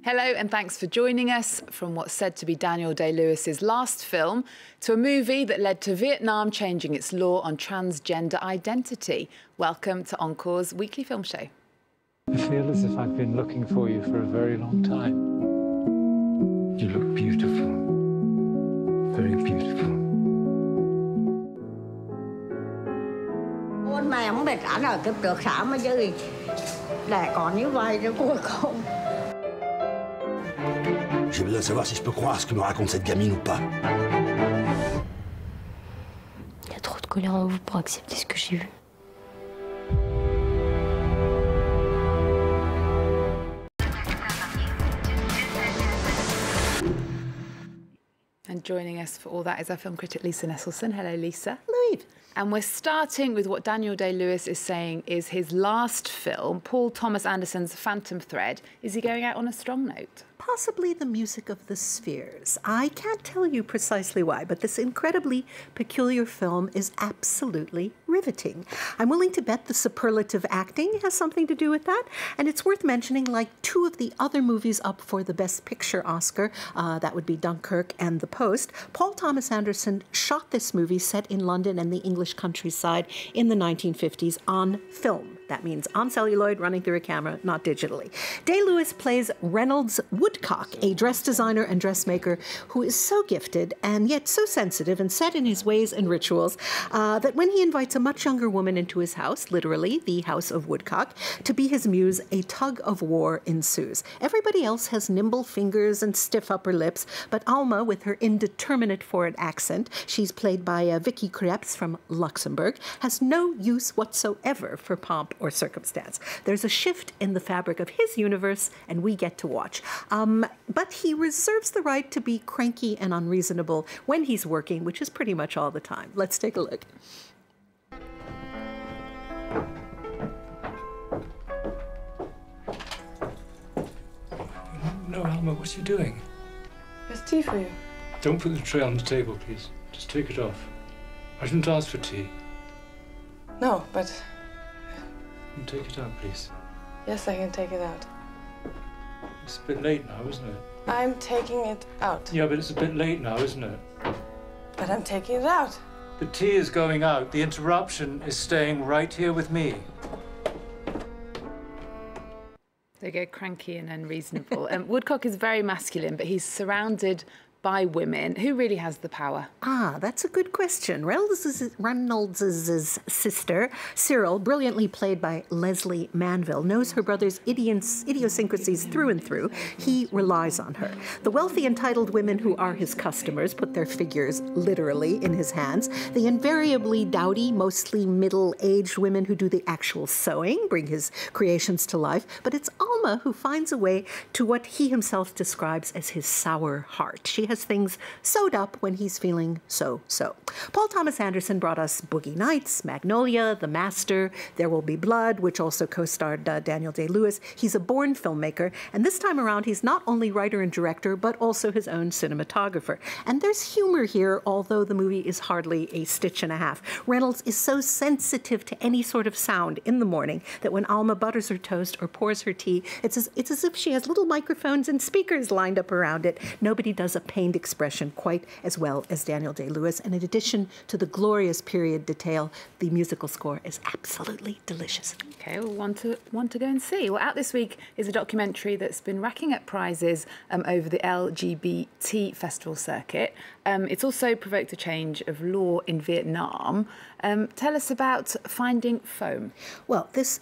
Hello and thanks for joining us from what's said to be Daniel Day-Lewis's last film to a movie that led to Vietnam changing its law on transgender identity. Welcome to Encore's weekly film show. I feel as if I've been looking for you for a very long time. You look beautiful. Very beautiful. Ôn mày không biết trả lời kịp được sao mà chứ để còn như vậy cho cuối cùng. J'ai besoin de savoir si je peux croire ce que me raconte cette gamine ou pas. Il y a trop de colère en vous pour accepter ce que j'ai vu. And joining us for all that is our film critic Lisa Nesselson. Hello, Lisa. Hello. And we're starting with what Daniel Day-Lewis is saying is his last film, Paul Thomas Anderson's Phantom Thread. Is he going out on a strong note? Possibly the music of the spheres. I can't tell you precisely why, but this incredibly peculiar film is absolutely riveting. I'm willing to bet the superlative acting has something to do with that, and it's worth mentioning, like two of the other movies up for the Best Picture Oscar, that would be Dunkirk and The Post. Paul Thomas Anderson shot this movie set in London and the English countryside in the 1950s on film. That means on celluloid, running through a camera, not digitally. Day-Lewis plays Reynolds Woodcock, a dress designer and dressmaker who is so gifted and yet so sensitive and set in his ways and rituals that when he invites a much younger woman into his house, literally the House of Woodcock, to be his muse, a tug of war ensues. Everybody else has nimble fingers and stiff upper lips, but Alma, with her indeterminate foreign accent, she's played by Vicky Krieps from Luxembourg, has no use whatsoever for pomp or circumstance. There's a shift in the fabric of his universe, and we get to watch. But he reserves the right to be cranky and unreasonable when he's working, which is pretty much all the time. Let's take a look. No, Alma, what are you doing? There's tea for you. Don't put the tray on the table, please. Just take it off. I didn't ask for tea. No, but... Take it out, please. Yes, I can take it out. It's a bit late now, isn't it? I'm taking it out. Yeah, but it's a bit late now, isn't it? But I'm taking it out. The tea is going out. The interruption is staying right here with me. They go cranky and unreasonable. Woodcock is very masculine, but he's surrounded by women. Who really has the power? That's a good question. Reynolds' sister, Cyril, brilliantly played by Leslie Manville, knows her brother's idiosyncrasies through and through. He relies on her. The wealthy, entitled women who are his customers put their figures literally in his hands. The invariably dowdy, mostly middle-aged women who do the actual sewing bring his creations to life. But it's Alma who finds a way to what he himself describes as his sour heart. She has things sewed up when he's feeling so-so. Paul Thomas Anderson brought us Boogie Nights, Magnolia, The Master, There Will Be Blood, which also co-starred Daniel Day-Lewis. He's a born filmmaker, and this time around he's not only writer and director, but also his own cinematographer. And there's humor here, although the movie is hardly a stitch and a half. Reynolds is so sensitive to any sort of sound in the morning that when Alma butters her toast or pours her tea, it's as if she has little microphones and speakers lined up around it. Nobody does a pained expression quite as well as Daniel Day-Lewis. And in addition to the glorious period detail, the musical score is absolutely delicious. Okay, well, one to go and see. Well, out this week is a documentary that's been racking up prizes over the LGBT festival circuit. It's also provoked a change of law in Vietnam. Tell us about Finding Foam. Well, this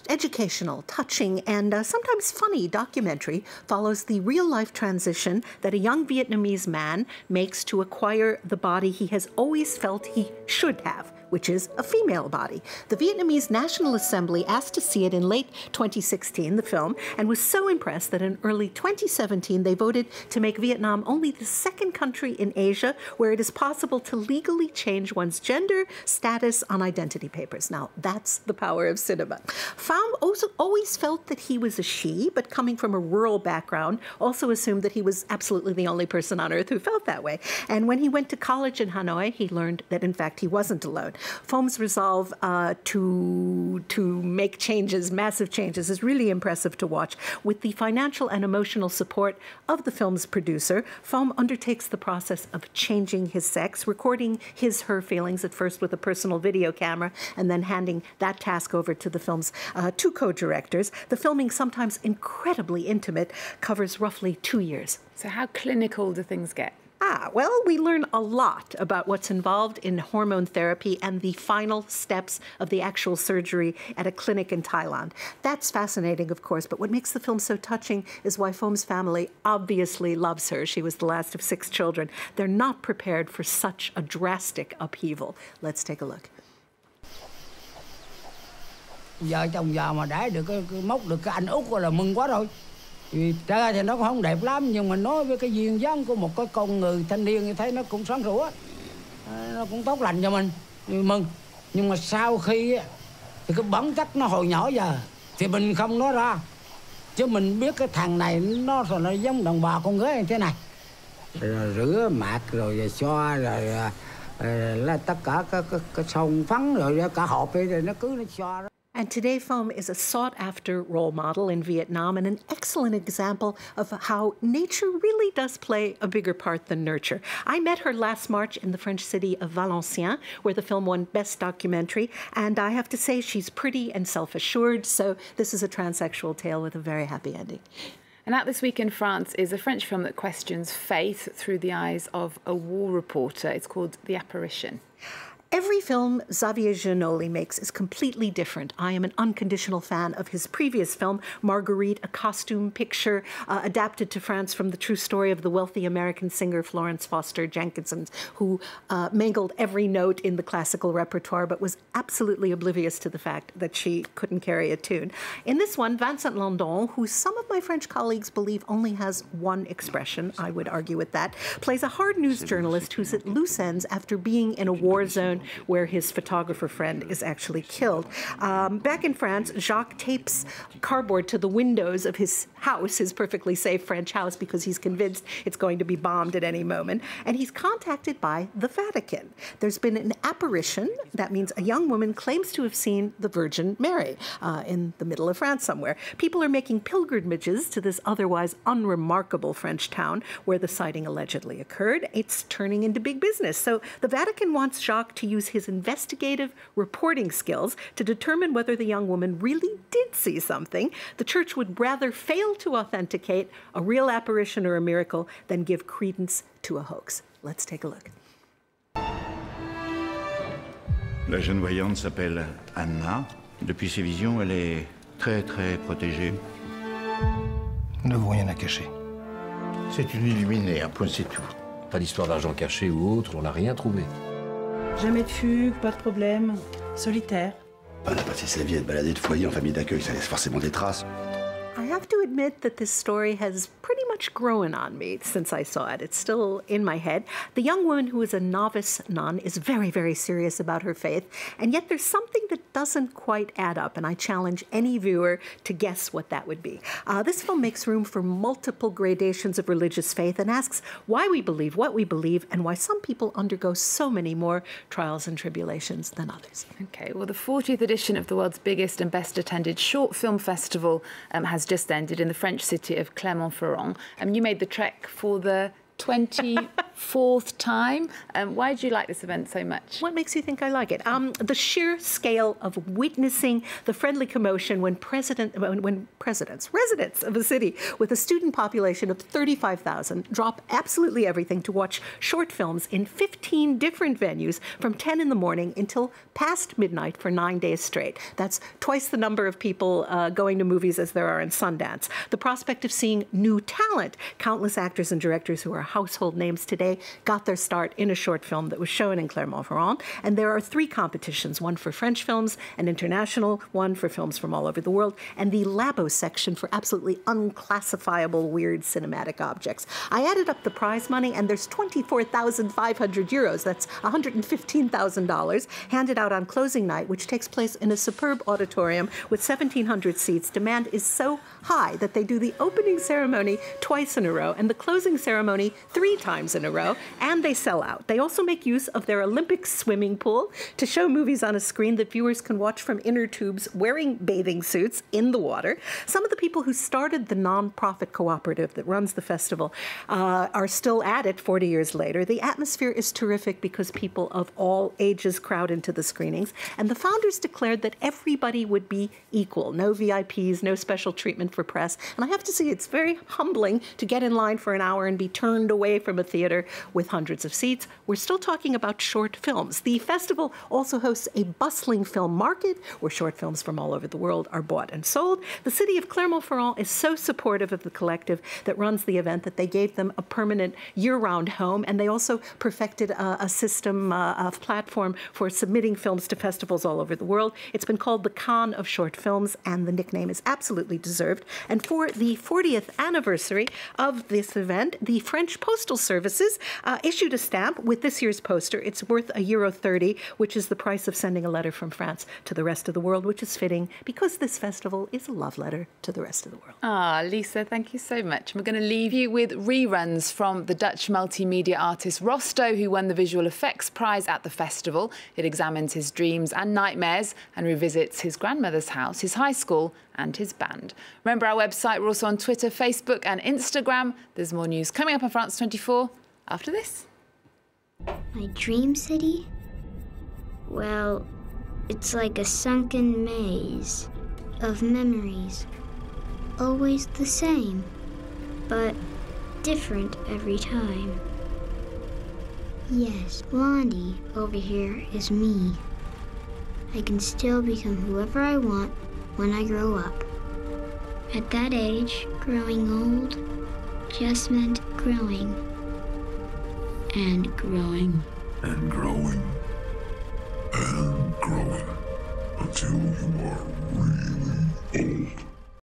educational, touching, and sometimes funny documentary follows the real-life transition that a young Vietnamese man makes to acquire the body he has always felt he should have, which is a female body. The Vietnamese National Assembly asked to see it in late 2016, the film, and was so impressed that in early 2017 they voted to make Vietnam only the second country in Asia where it is possible to legally change one's gender status on identity papers. Now, that's the power of cinema. Phong also always felt that he was a she, but coming from a rural background, also assumed that he was absolutely the only person on earth who felt that way. And when he went to college in Hanoi, he learned that, in fact, he wasn't alone. Phong's resolve to make changes, massive changes, is really impressive to watch. With the financial and emotional support of the film's producer, Phong undertakes the process of changing his sex, recording her feelings at first with a personal video camera, and then handing that task over to the film's two co-directors. The filming, sometimes incredibly intimate, covers roughly 2 years. So how clinical do things get? Well, we learn a lot about what's involved in hormone therapy and the final steps of the actual surgery at a clinic in Thailand. That's fascinating, of course, but what makes the film so touching is why Phong's family obviously loves her. She was the last of 6 children. They're not prepared for such a drastic upheaval. Let's take a look. Vợ chồng già mà đãi được móc được cái anh út là mừng quá rồi. Vì ra thì nó cũng không đẹp lắm, nhưng mà nói với cái duyên dáng của một cái con người thanh niên như thế nó cũng sáng sủa, nó cũng tốt lành cho mình, mừng. Nhưng mà sau khi thì cái bản chất nó hồi nhỏ giờ thì mình không nói ra, chứ mình biết cái thằng này nó giống đàn bà con gái như thế này, rồi rửa mạt rồi xoa rồi là tất cả cái son phấn rồi cả hộp ấy rồi nó cứ nó xoa đó. And today, Phong is a sought-after role model in Vietnam and an excellent example of how nature really does play a bigger part than nurture. I met her last March in the French city of Valenciennes, where the film won Best Documentary, and I have to say she's pretty and self-assured, so this is a transsexual tale with a very happy ending. And out this week in France is a French film that questions faith through the eyes of a war reporter. It's called The Apparition. Every film Xavier Giannoli makes is completely different. I am an unconditional fan of his previous film, Marguerite, a costume picture adapted to France from the true story of the wealthy American singer Florence Foster Jenkins, who mangled every note in the classical repertoire but was absolutely oblivious to the fact that she couldn't carry a tune. In this one, Vincent Lindon, who some of my French colleagues believe only has one expression, I would argue with that, plays a hard news journalist who's at loose ends after being in a war zone where his photographer friend is actually killed. Back in France, Jacques tapes cardboard to the windows of his house, his perfectly safe French house, because he's convinced it's going to be bombed at any moment. And he's contacted by the Vatican. There's been an apparition. That means a young woman claims to have seen the Virgin Mary in the middle of France somewhere. People are making pilgrimages to this otherwise unremarkable French town where the sighting allegedly occurred. It's turning into big business. So the Vatican wants Jacques to use his investigative reporting skills to determine whether the young woman really did see something. The church would rather fail to authenticate a real apparition or a miracle than give credence to a hoax. Let's take a look. La jeune voyante s'appelle Anna. Depuis ses visions, elle est très protégée. Nous n'avons rien à cacher. C'est une illuminée, un point c'est tout. Pas d'histoire d'argent caché ou autre, on n'a rien trouvé. Jamais de fugue, pas de problème. Solitaire. Elle a passé sa vie à être baladée de foyer en famille d'accueil, ça laisse forcément des traces. I have to admit that this story has pretty much grown on me since I saw it. It's still in my head. The young woman who is a novice nun is very, very serious about her faith, and yet there's something that doesn't quite add up, and I challenge any viewer to guess what that would be. This film makes room for multiple gradations of religious faith and asks why we believe what we believe and why some people undergo so many more trials and tribulations than others. Okay, well, the 40th edition of the world's biggest and best attended short film festival has just ended in the French city of Clermont-Ferrand. You made the trek for the 24th time. Why do you like this event so much? What makes you think I like it? The sheer scale of witnessing the friendly commotion when residents of a city with a student population of 35,000 drop absolutely everything to watch short films in 15 different venues from 10 in the morning until past midnight for 9 days straight. That's twice the number of people going to movies as there are in Sundance. The prospect of seeing new talent, countless actors and directors who are household names today, they got their start in a short film that was shown in Clermont-Ferrand. And there are 3 competitions, one for French films, an international one for films from all over the world, and the Labo section for absolutely unclassifiable, weird cinematic objects. I added up the prize money, and there's 24,500 euros. That's $115,000 handed out on closing night, which takes place in a superb auditorium with 1,700 seats. Demand is so high that they do the opening ceremony twice in a row and the closing ceremony 3 times in a row, and they sell out. They also make use of their Olympic swimming pool to show movies on a screen that viewers can watch from inner tubes wearing bathing suits in the water. Some of the people who started the non-profit cooperative that runs the festival are still at it 40 years later. The atmosphere is terrific because people of all ages crowd into the screenings, and the founders declared that everybody would be equal. No VIPs, no special treatment for press. And I have to say, it's very humbling to get in line for an hour and be turned away from a theater with hundreds of seats. We're still talking about short films. The festival also hosts a bustling film market where short films from all over the world are bought and sold. The city of Clermont-Ferrand is so supportive of the collective that runs the event that they gave them a permanent year-round home, and they also perfected a system of platform for submitting films to festivals all over the world. It's been called the Cannes of Short Films, and the nickname is absolutely deserved. And for the 40th anniversary of this event, the French Postal Services issued a stamp with this year's poster. It's worth €30, which is the price of sending a letter from France to the rest of the world, which is fitting because this festival is a love letter to the rest of the world. Ah, Lisa, thank you so much. We're going to leave you with reruns from the Dutch multimedia artist Rosto, who won the Visual Effects Prize at the festival. It examines his dreams and nightmares and revisits his grandmother's house, his high school and his band. Remember our website. We're also on Twitter, Facebook and Instagram. There's more news coming up on France 24 after this. My dream city? Well, it's like a sunken maze of memories. Always the same, but different every time. Yes, Blondie over here is me. I can still become whoever I want when I grow up. At that age, growing old just meant growing. And growing. And growing. And growing. Until you are really old.